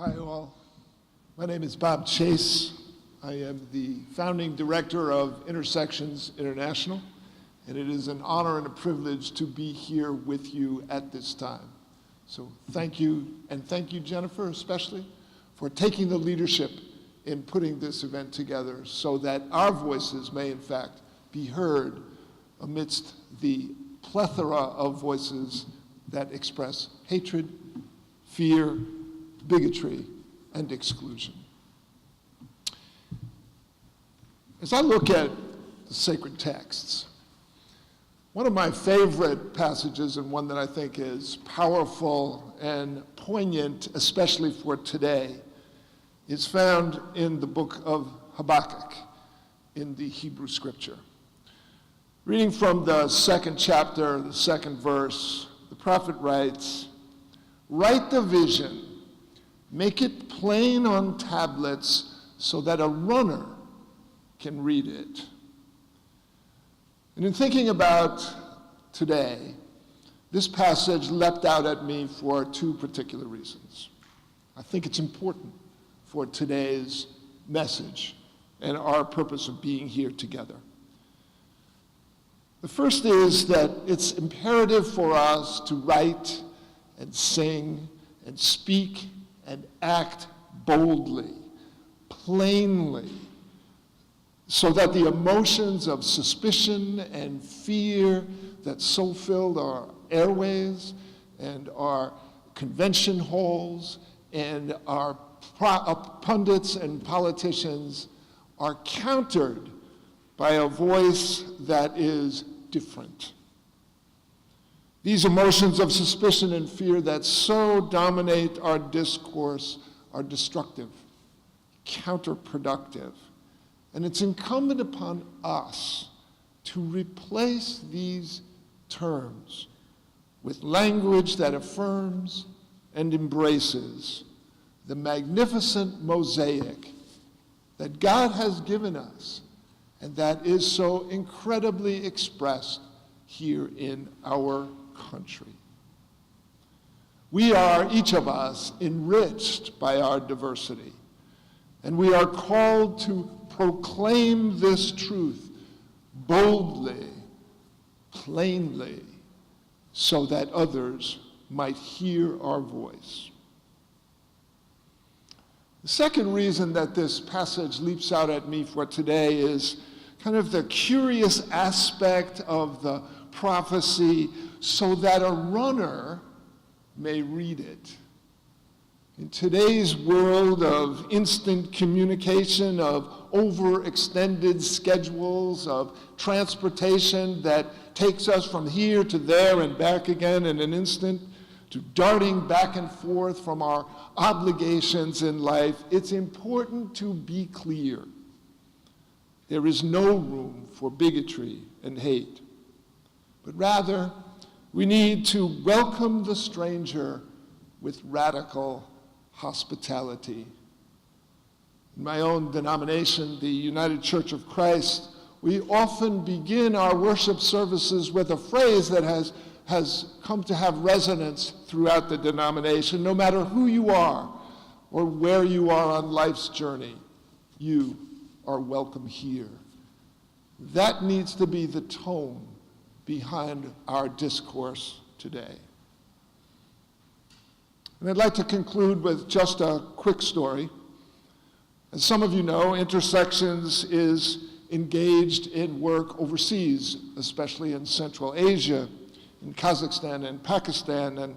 Hi all, my name is Bob Chase. I am the founding director of Intersections International, and it is an honor and a privilege to be here with you at this time. So thank you, and thank you, Jennifer, especially, for taking the leadership in putting this event together so that our voices may in fact be heard amidst the plethora of voices that express hatred, fear, bigotry, and exclusion. As I look at the sacred texts, one of my favorite passages, and one that I think is powerful and poignant, especially for today, is found in the book of Habakkuk in the Hebrew scripture. Reading from the second chapter, the second verse, the prophet writes, "Write the vision, make it plain on tablets so that a runner can read it." And in thinking about today, this passage leapt out at me for two particular reasons. I think it's important for today's message and our purpose of being here together. The first is that it's imperative for us to write and sing and speak and act boldly, plainly, so that the emotions of suspicion and fear that so filled our airways and our convention halls and our pundits and politicians are countered by a voice that is different. These emotions of suspicion and fear that so dominate our discourse are destructive, counterproductive, and it's incumbent upon us to replace these terms with language that affirms and embraces the magnificent mosaic that God has given us and that is so incredibly expressed here in our country. We are, each of us, enriched by our diversity, and we are called to proclaim this truth boldly, plainly, so that others might hear our voice. The second reason that this passage leaps out at me for today is kind of the curious aspect of the prophecy so that a runner may read it. In today's world of instant communication, of overextended schedules, of transportation that takes us from here to there and back again in an instant, to darting back and forth from our obligations in life, it's important to be clear. There is no room for bigotry and hate, but rather we need to welcome the stranger with radical hospitality. In my own denomination, the United Church of Christ, we often begin our worship services with a phrase that has come to have resonance throughout the denomination. No matter who you are or where you are on life's journey, you are welcome here. That needs to be the tone behind our discourse today. And I'd like to conclude with just a quick story. As some of you know, Intersections is engaged in work overseas, especially in Central Asia, in Kazakhstan and Pakistan, and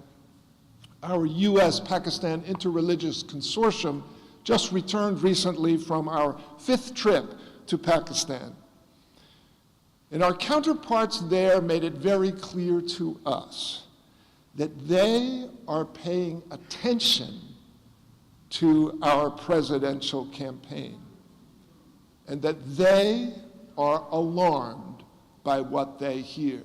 our U.S.-Pakistan Interreligious Consortium just returned recently from our 5th trip to Pakistan. And our counterparts there made it very clear to us that they are paying attention to our presidential campaign and that they are alarmed by what they hear.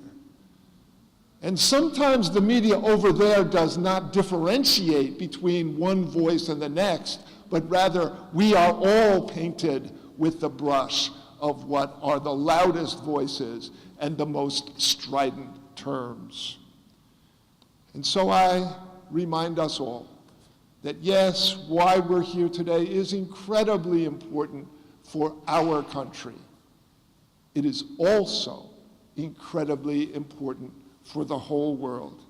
And sometimes the media over there does not differentiate between one voice and the next, but rather we are all painted with the brush of what are the loudest voices and the most strident terms. And so I remind us all that yes, why we're here today is incredibly important for our country. It is also incredibly important for the whole world.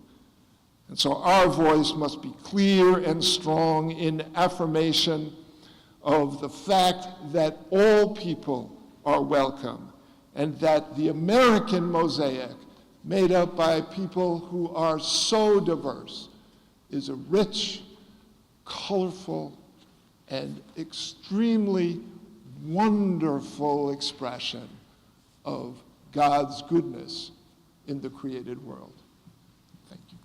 And so our voice must be clear and strong in affirmation of the fact that all people are welcome, and that the American mosaic, made up by people who are so diverse, is a rich, colorful, and extremely wonderful expression of God's goodness in the created world. Thank you.